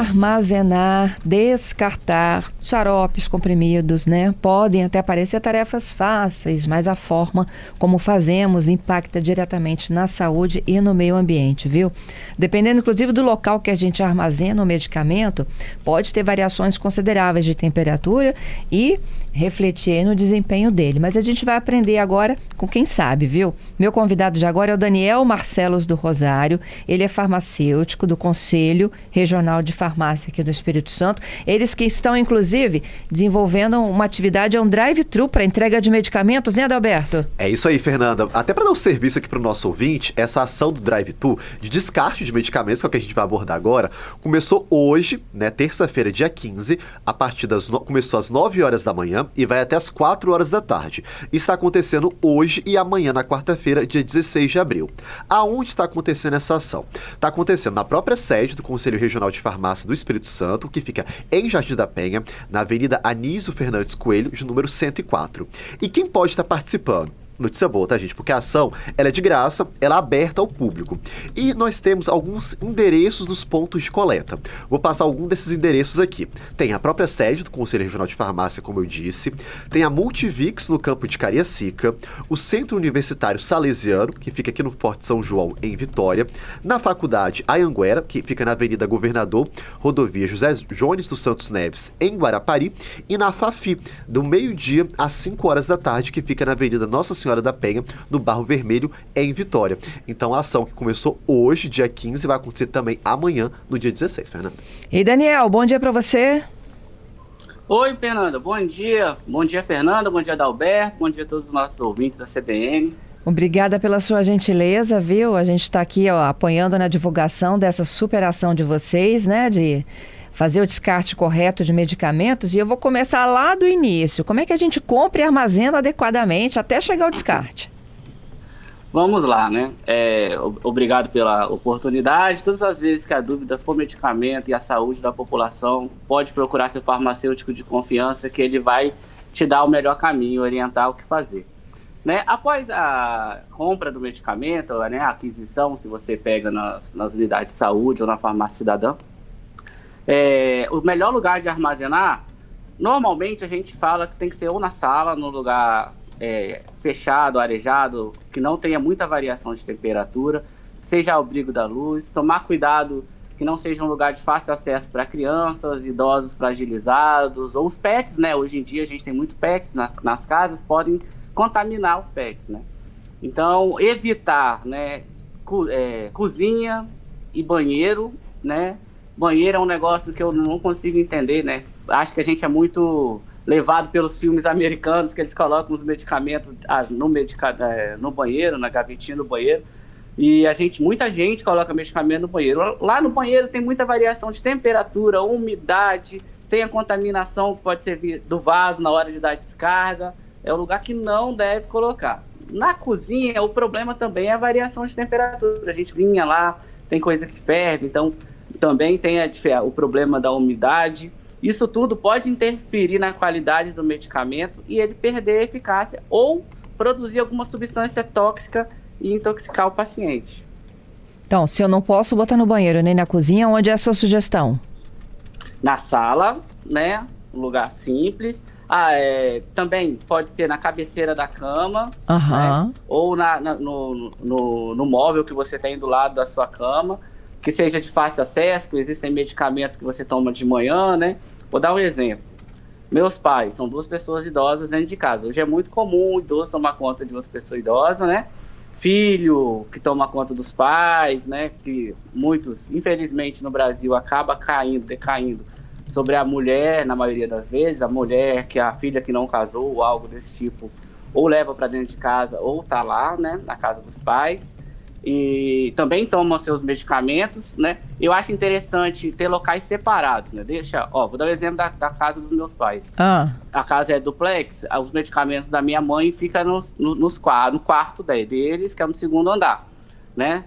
armazenar, descartar xaropes, comprimidos, né? Podem até parecer tarefas fáceis, mas a forma como fazemos impacta diretamente na saúde e no meio ambiente, viu? Dependendo, inclusive, do local que a gente armazena o medicamento, pode ter variações consideráveis de temperatura e refletir no desempenho dele. Mas a gente vai aprender agora com quem sabe, viu? Meu convidado de agora é o Daniel Marcelos do Rosário. Ele é farmacêutico do Conselho Regional de Farmácia aqui do Espírito Santo. Eles que estão, inclusive, desenvolvendo uma atividade, um drive-thru para entrega de medicamentos, né, Adalberto? É isso aí, Fernanda. Até para dar um serviço aqui para o nosso ouvinte, essa ação do drive-thru de descarte de medicamentos, que é o que a gente vai abordar agora, começou hoje, né, terça-feira, dia 15, começou às 9 horas da manhã e vai até às 4 horas da tarde. Está acontecendo hoje e amanhã, na quarta-feira, dia 16 de abril. Aonde está acontecendo essa ação? Está acontecendo na própria sede do Conselho Regional de Farmácia do Espírito Santo, que fica em Jardim da Penha, na Avenida Anísio Fernandes Coelho, de número 104. E quem pode estar participando? Notícia boa, tá, gente? Porque a ação, ela é de graça, ela é aberta ao público. E nós temos alguns endereços dos pontos de coleta. Vou passar algum desses endereços aqui. Tem a própria sede do Conselho Regional de Farmácia, como eu disse. Tem a Multivix, no campo de Cariacica. O Centro Universitário Salesiano, que fica aqui no Forte São João, em Vitória. Na Faculdade Anhanguera, que fica na Avenida Governador, Rodovia José Jones dos Santos Neves, em Guarapari. E na Fafi, do meio-dia às 5 horas da tarde, que fica na Avenida Nossa Senhora da Penha, no Barro Vermelho, em Vitória. Então a ação que começou hoje, dia 15, vai acontecer também amanhã, no dia 16, Fernanda. E Daniel, bom dia para você. Oi, Fernanda, bom dia. Bom dia, Fernanda, bom dia, Adalberto, bom dia a todos os nossos ouvintes da CBN. Obrigada pela sua gentileza, viu? A gente está aqui, apoiando na divulgação dessa superação de vocês, né, de fazer o descarte correto de medicamentos, e eu vou começar lá do início. Como é que a gente compra e armazena adequadamente até chegar ao descarte? Vamos lá, né? Obrigado pela oportunidade. Todas as vezes que a dúvida for medicamento e a saúde da população, pode procurar seu farmacêutico de confiança, que ele vai te dar o melhor caminho, orientar o que fazer. Né? Após a compra do medicamento, né, a aquisição, se você pega nas unidades de saúde ou na farmácia cidadã, o melhor lugar de armazenar, normalmente a gente fala que tem que ser ou na sala, num lugar fechado, arejado, que não tenha muita variação de temperatura, seja ao abrigo da luz, tomar cuidado que não seja um lugar de fácil acesso para crianças, idosos fragilizados, ou os pets, né? Hoje em dia a gente tem muito pets nas casas, podem contaminar os pets, né? Então, evitar, né, cozinha e banheiro, né? Banheiro é um negócio que eu não consigo entender, né? Acho que a gente é muito levado pelos filmes americanos, que eles colocam os medicamentos no banheiro, na gavetinha do banheiro, e muita gente coloca medicamento no banheiro. Lá no banheiro tem muita variação de temperatura, umidade, tem a contaminação que pode ser do vaso na hora de dar descarga. É um lugar que não deve colocar. Na cozinha, o problema também é a variação de temperatura. A gente cozinha lá, tem coisa que ferve, então também tem o problema da umidade. Isso tudo pode interferir na qualidade do medicamento e ele perder a eficácia ou produzir alguma substância tóxica e intoxicar o paciente. Então, se eu não posso botar no banheiro nem na cozinha, onde é a sua sugestão? Na sala, né? Um lugar simples. Também pode ser na cabeceira da cama, né? Ou no móvel que você tem do lado da sua cama, que seja de fácil acesso, porque existem medicamentos que você toma de manhã, né? Vou dar um exemplo. Meus pais são 2 pessoas idosas dentro de casa. Hoje é muito comum o idoso tomar conta de outra pessoa idosa, né? Filho que toma conta dos pais, né? Que muitos, infelizmente, no Brasil, acaba decaindo sobre a mulher, na maioria das vezes. A mulher, que é a filha que não casou, ou algo desse tipo, ou leva para dentro de casa, ou tá lá, né? Na casa dos pais. E também tomam seus medicamentos, né? Eu acho interessante ter locais separados, né? Vou dar o exemplo da casa dos meus pais. A casa é duplex, os medicamentos da minha mãe ficam no quarto deles, que é no 2º andar, né?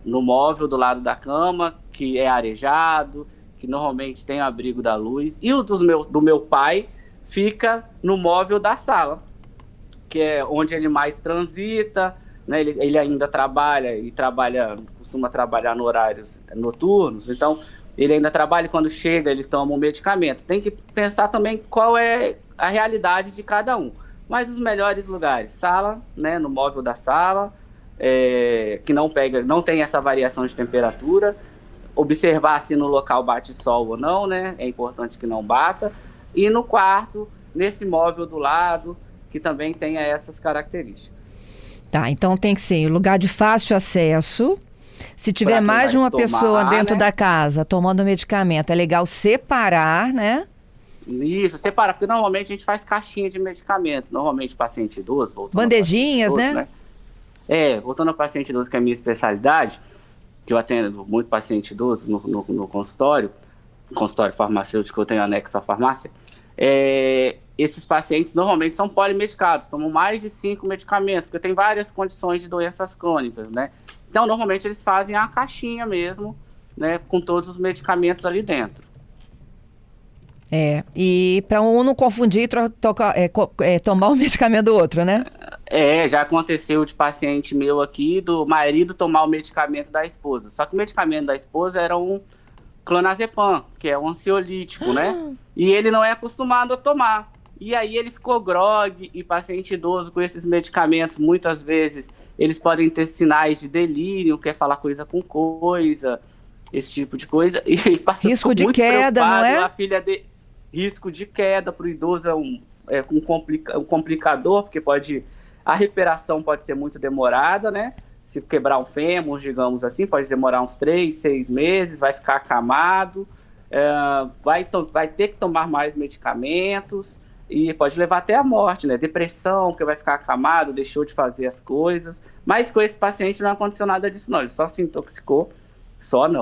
No móvel do lado da cama, que é arejado, que normalmente tem o abrigo da luz. E o do meu pai fica no móvel da sala, que é onde ele mais transita, né? Ele ainda costuma trabalhar no horários noturnos, então ele ainda trabalha e quando chega ele toma um medicamento. Tem que pensar também qual é a realidade de cada um. Mas os melhores lugares, sala, né, no móvel da sala, que não tem essa variação de temperatura, observar se no local bate sol ou não, né, é importante que não bata, e no quarto, nesse móvel do lado, que também tenha essas características. Tá, então tem que ser lugar de fácil acesso. Se tiver mais de uma pessoa dentro da casa tomando medicamento, é legal separar, né? Isso, separar, porque normalmente a gente faz caixinha de medicamentos, normalmente paciente idoso, bandejinhas, né? Voltando ao paciente idoso, que é a minha especialidade, que eu atendo muito paciente idoso no consultório farmacêutico, eu tenho anexo à farmácia, esses pacientes normalmente são polimedicados, tomam mais de 5 medicamentos, porque tem várias condições de doenças crônicas, né? Então, normalmente eles fazem a caixinha mesmo, né, com todos os medicamentos ali dentro. E para um não confundir e tomar um medicamento do outro, né? Já aconteceu de paciente meu aqui, do marido tomar o medicamento da esposa. Só que o medicamento da esposa era um clonazepam, que é um ansiolítico, né? E ele não é acostumado a tomar. E aí ele ficou grogue, e paciente idoso com esses medicamentos, muitas vezes, eles podem ter sinais de delírio, quer falar coisa com coisa, esse tipo de coisa. E risco de queda, não é? Risco de queda para o idoso é um complicador, porque a recuperação pode ser muito demorada, né? Se quebrar um fêmur, digamos assim, pode demorar uns 3, 6 meses, vai ficar acamado, vai ter que tomar mais medicamentos e pode levar até a morte, né? Depressão, porque vai ficar acamado, deixou de fazer as coisas. Mas com esse paciente não aconteceu nada disso, não. Ele só se intoxicou,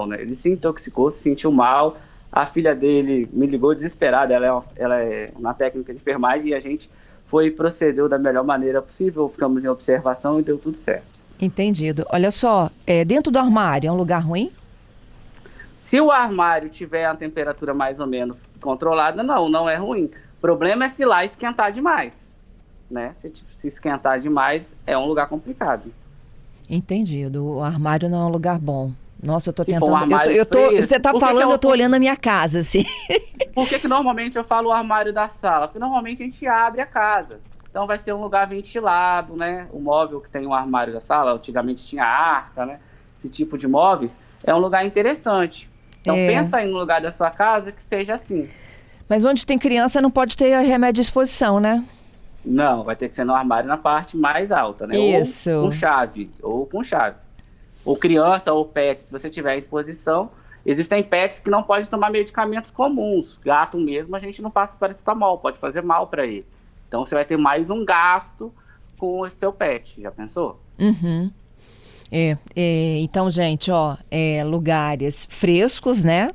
né? Ele se intoxicou, se sentiu mal. A filha dele me ligou desesperada, ela é uma técnica de enfermagem, e a gente procedeu da melhor maneira possível, ficamos em observação e deu tudo certo. Entendido. Olha só, dentro do armário é um lugar ruim? Se o armário tiver a temperatura mais ou menos controlada, não é ruim. O problema é se lá esquentar demais, né? Se esquentar demais, é um lugar complicado. Entendido. O armário não é um lugar bom. Nossa, eu tô tentando... Você tá falando, eu tô olhando a minha casa, assim. Por que normalmente eu falo o armário da sala? Porque normalmente a gente abre a casa. Então vai ser um lugar ventilado, né? O móvel que tem o armário da sala, antigamente tinha arca, né? Esse tipo de móveis, é um lugar interessante. Então pensa aí no lugar da sua casa que seja assim. Mas onde tem criança não pode ter remédio de exposição, né? Não, vai ter que ser no armário na parte mais alta, né? Isso. Ou com chave. Ou criança, ou pet, se você tiver exposição. Existem pets que não podem tomar medicamentos comuns. Gato mesmo, a gente não passa paracetamol, pode fazer mal para ele. Então você vai ter mais um gasto com o seu pet, já pensou? Uhum. Então, gente, lugares frescos, né?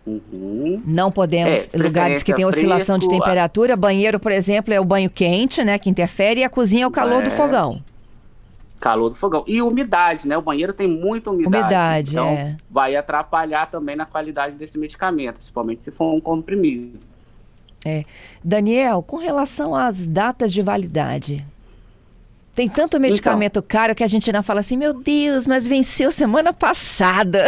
Uhum. Não podemos, lugares que tem oscilação de temperatura. Banheiro, por exemplo, é o banho quente, né, que interfere, e a cozinha é o calor do fogão. Calor do fogão. E umidade, né? O banheiro tem muita umidade. Então, vai atrapalhar também na qualidade desse medicamento, principalmente se for um comprimido. Daniel, com relação às datas de validade, tem tanto medicamento caro que a gente ainda fala assim, meu Deus, mas venceu semana passada.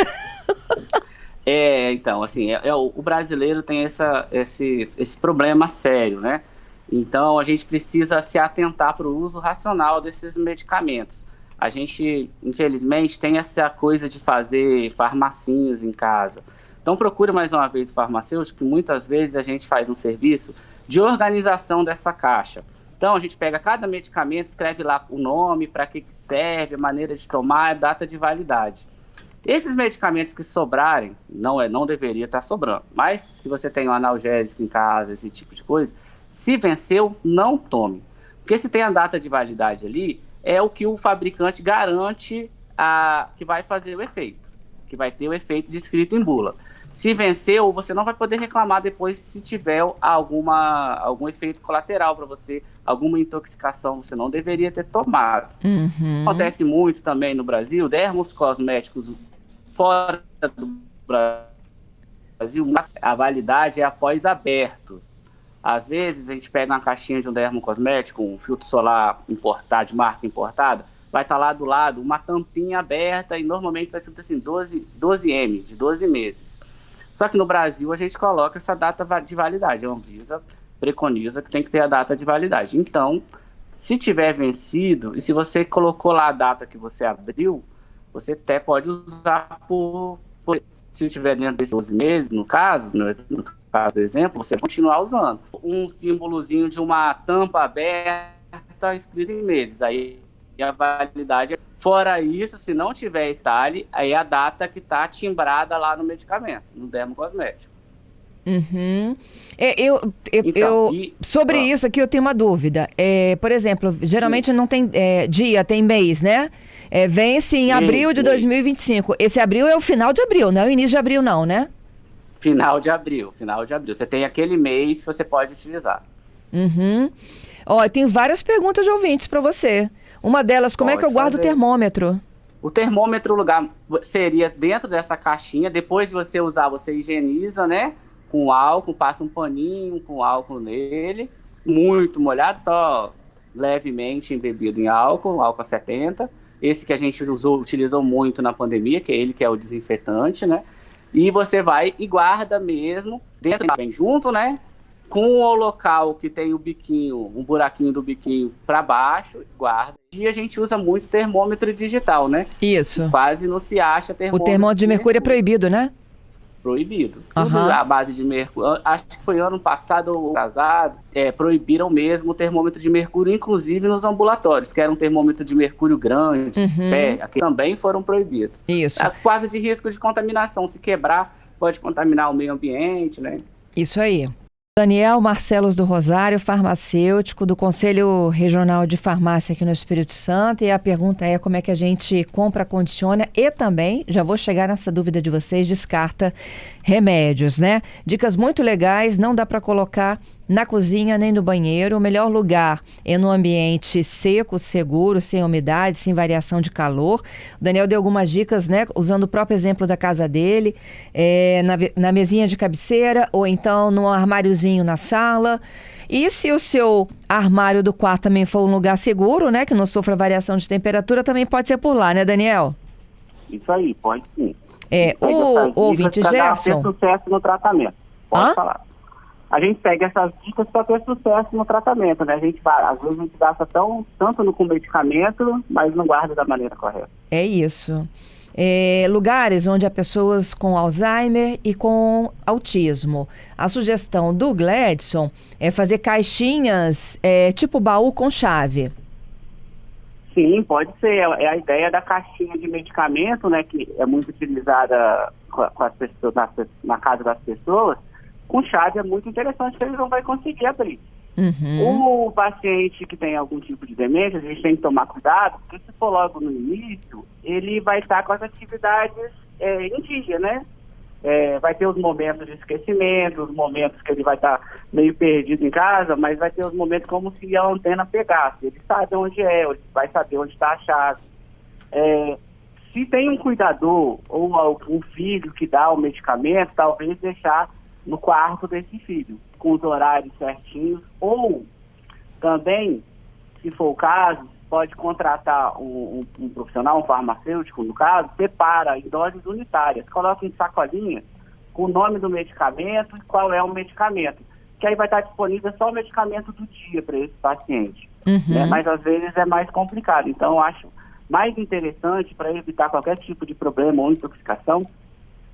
Então, assim, o brasileiro tem esse problema sério, né? Então, a gente precisa se atentar para o uso racional desses medicamentos. A gente, infelizmente, tem essa coisa de fazer farmacinhos em casa. Então, procure mais uma vez o farmacêutico, que muitas vezes a gente faz um serviço de organização dessa caixa. Então, a gente pega cada medicamento, escreve lá o nome, para que serve, a maneira de tomar, a data de validade. Esses medicamentos que sobrarem, não deveria estar sobrando. Mas, se você tem um analgésico em casa, esse tipo de coisa, se venceu, não tome. Porque se tem a data de validade ali, é o que o fabricante garante que vai fazer o efeito, que vai ter o efeito descrito em bula. Se venceu, você não vai poder reclamar depois se tiver algum efeito colateral para você, alguma intoxicação, você não deveria ter tomado. Uhum. Acontece muito também no Brasil, dermos cosméticos fora do Brasil, a validade é após aberto. Às vezes a gente pega uma caixinha de um dermocosmético, um filtro solar importado, de marca importada, vai estar lá do lado uma tampinha aberta e normalmente está escrito assim 12M, de 12 meses. Só que no Brasil a gente coloca essa data de validade. A Anvisa preconiza que tem que ter a data de validade. Então, se tiver vencido, e se você colocou lá a data que você abriu, você até pode usar se tiver dentro desses 12 meses, no caso do exemplo, você continuar usando. Um símbolozinho de uma tampa aberta escrito em meses. Aí a validade. Fora isso, se não tiver esse detalhe, aí é a data que está timbrada lá no medicamento, no dermocosmético. Uhum. Sobre isso aqui eu tenho uma dúvida. Por exemplo, geralmente não tem dia, tem mês, né? Vence em abril de 2025. Esse abril é o final de abril, não é o início de abril não, né? Final de abril. Você tem aquele mês que você pode utilizar. Uhum. Eu tenho várias perguntas de ouvintes para você. Uma delas, como é que eu guardo o termômetro? O termômetro, o lugar seria dentro dessa caixinha. Depois de você usar, você higieniza, né? Com álcool, passa um paninho com álcool nele. Muito molhado, só levemente embebido em álcool 70. Esse que a gente utilizou muito na pandemia, que é ele que é o desinfetante, né? E você vai e guarda mesmo, dentro vem junto, né? Com o local que tem o biquinho, um buraquinho do biquinho para baixo, guarda. E a gente usa muito termômetro digital, né? Isso. Quase não se acha termômetro. O termômetro de mercúrio é proibido, né? Proibido. Tudo à base de mercúrio. Acho que foi ano passado ou atrasado, proibiram mesmo o termômetro de mercúrio, inclusive nos ambulatórios, que era um termômetro de mercúrio grande, que também foram proibidos. Isso. Quase de risco de contaminação. Se quebrar, pode contaminar o meio ambiente, né? Isso aí. Daniel Marcelos do Rosário, farmacêutico do Conselho Regional de Farmácia aqui no Espírito Santo. E a pergunta é como é que a gente compra, condiciona e também, já vou chegar nessa dúvida de vocês, descarta remédios, né? Dicas muito legais, não dá para colocar na cozinha nem no banheiro. O melhor lugar é no ambiente seco, seguro, sem umidade, sem variação de calor. O Daniel deu algumas dicas, né? Usando o próprio exemplo da casa dele, na mesinha de cabeceira ou então num armáriozinho na sala. E se o seu armário do quarto também for um lugar seguro, né? Que não sofra variação de temperatura, também pode ser por lá, né, Daniel? Isso aí, pode sim. O ouvinte Gerson... Ter sucesso no tratamento. Pode falar. A gente pega essas dicas para ter sucesso no tratamento, né? Às vezes a gente gasta tanto com medicamento, mas não guarda da maneira correta. É isso. Lugares onde há pessoas com Alzheimer e com autismo. A sugestão do Gledson é fazer caixinhas tipo baú com chave. Sim, pode ser. É a ideia da caixinha de medicamento, né? Que é muito utilizada com as pessoas, na casa das pessoas. Com chave é muito interessante, porque ele não vai conseguir abrir. O paciente que tem algum tipo de demência, a gente tem que tomar cuidado, porque se for logo no início, ele vai estar com as atividades em dia, né? Vai ter os momentos de esquecimento, os momentos que ele vai estar meio perdido em casa, mas vai ter os momentos como se a antena pegasse. Ele sabe onde ele vai saber onde está a chave. Se tem um cuidador ou algum filho que dá o medicamento, talvez deixar no quarto desse filho, com os horários certinhos, ou também, se for o caso, pode contratar um profissional, um farmacêutico, no caso, separa em doses unitárias, coloca em sacolinha com o nome do medicamento e qual é o medicamento, que aí vai estar disponível só o medicamento do dia para esse paciente, né? Mas às vezes é mais complicado, então eu acho mais interessante para evitar qualquer tipo de problema ou intoxicação,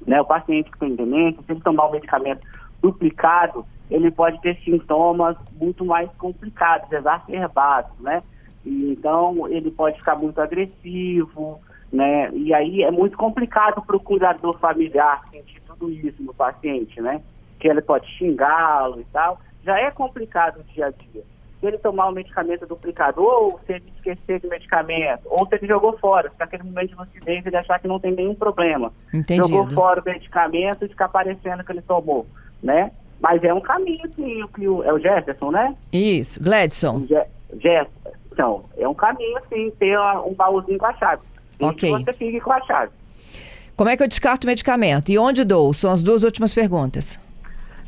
né, o paciente que tem demência, se ele tomar o medicamento duplicado, ele pode ter sintomas muito mais complicados, exacerbados, né? E, então, ele pode ficar muito agressivo, né? E aí é muito complicado para o cuidador familiar sentir tudo isso no paciente, né? Que ele pode xingá-lo e tal. Já é complicado o dia a dia. Se ele tomar o medicamento duplicado, ou se ele esquecer do medicamento, ou se ele jogou fora, se naquele momento de lucidez ele achar que não tem nenhum problema. Entendido. Jogou fora o medicamento e fica parecendo que ele tomou, né? Mas é um caminho, sim, é o Jefferson, né? Isso, Gledson. Jefferson. Então, é um caminho, sim, ter um baúzinho com a chave. Ok. Que você fique com a chave. Como é que eu descarto o medicamento? E onde dou? São as duas últimas perguntas.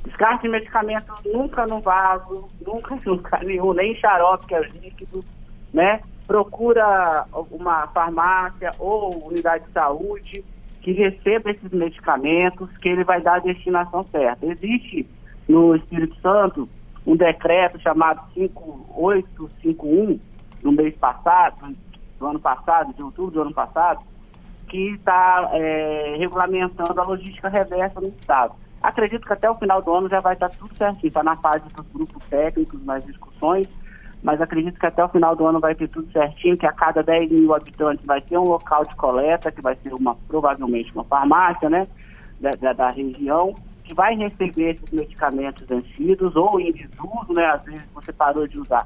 Descarte de medicamento nunca no vaso, nunca em lugar nenhum, nem em xarope, que é líquido, né? procura uma farmácia ou unidade de saúde que receba esses medicamentos, que ele vai dar a destinação certa. Existe no Espírito Santo um decreto chamado 5851, no mês passado, do ano passado, de outubro do ano passado, que está regulamentando a logística reversa no Estado. Acredito que até o final do ano já vai estar tudo certinho, está na fase dos grupos técnicos, nas discussões, mas acredito que até o final do ano vai ter tudo certinho, que a cada 10 mil habitantes vai ter um local de coleta, que vai ser provavelmente uma farmácia, né, da região, que vai receber esses medicamentos vencidos ou em desuso, né, às vezes você parou de usar,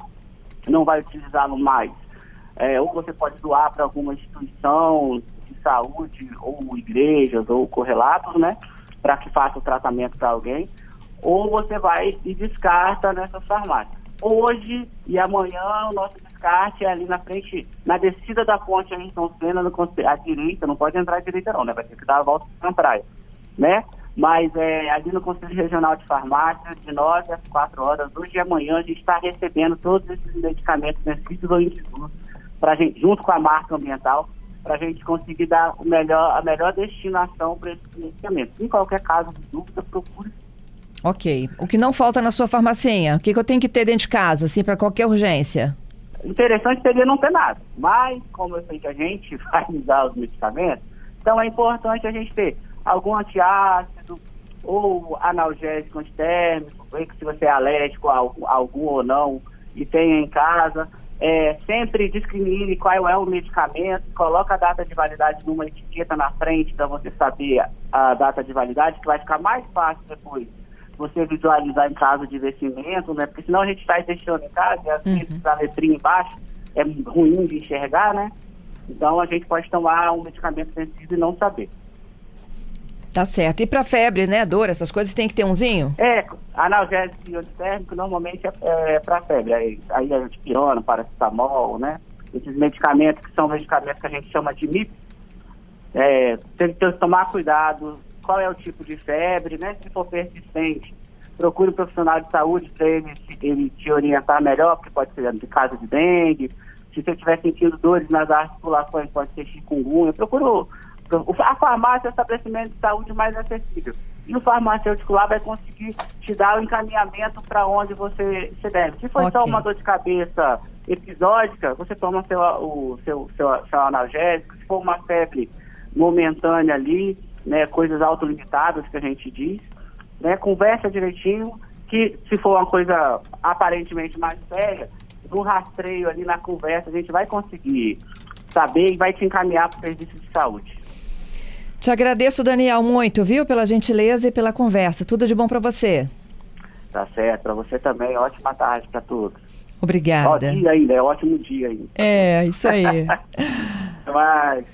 não vai utilizá-lo mais. Ou você pode doar para alguma instituição de saúde, ou igrejas, ou correlatos, né, para que faça o tratamento para alguém, ou você vai e descarta nessas farmácias. Hoje e amanhã o nosso descarte é ali na frente, na descida da ponte Ayrton Senna, à direita, não pode entrar à direita não, né? Vai ter que dar a volta na praia, né? Mas ali no Conselho Regional de Farmácia, de 9 às 4 horas, hoje e amanhã, a gente está recebendo todos esses medicamentos vencidos ou em desuso, junto com a marca ambiental, para a gente conseguir dar a melhor destinação para esses medicamentos. Em qualquer caso de dúvida, procure. Ok. O que não falta na sua farmacinha? O que eu tenho que ter dentro de casa, assim, para qualquer urgência? Interessante seria não ter nada, mas como eu sei que a gente vai usar os medicamentos, então é importante a gente ter algum antiácido ou analgésico antitérmico, se você é alérgico a algum ou não e tenha em casa. Sempre discrimine qual é o medicamento, coloca a data de validade numa etiqueta na frente para você saber a data de validade, que vai ficar mais fácil depois você visualizar em caso de vencimento, né? Porque senão a gente está deixando em casa e às vezes a letrinha embaixo é ruim de enxergar, né? Então a gente pode tomar um medicamento vencido e não saber. Tá certo. E para febre, né, dor, essas coisas, tem que ter umzinho? Analgésico e antitérmico normalmente é para febre. Aí a dipirona, paracetamol, né? Esses medicamentos que são medicamentos que a gente chama de MIP, tem que tomar cuidado. Qual é o tipo de febre, né? Se for persistente, procure um profissional de saúde para ele te orientar melhor, porque pode ser de caso de dengue. Se você estiver sentindo dores nas articulações, pode ser chikungunya. A farmácia é o estabelecimento de saúde mais acessível. E o farmacêutico lá vai conseguir te dar o encaminhamento para onde você deve. Se for só uma dor de cabeça episódica, você toma seu analgésico. Se for uma febre momentânea ali, né, coisas autolimitadas que a gente diz, né, conversa direitinho, que se for uma coisa aparentemente mais séria, no rastreio ali na conversa, a gente vai conseguir saber e vai te encaminhar para o serviço de saúde. Te agradeço, Daniel, muito, viu, pela gentileza e pela conversa. Tudo de bom para você. Tá certo, para você também. Ótima tarde para todos. Obrigada. Dia ainda, ótimo dia ainda. Isso aí. Até mais.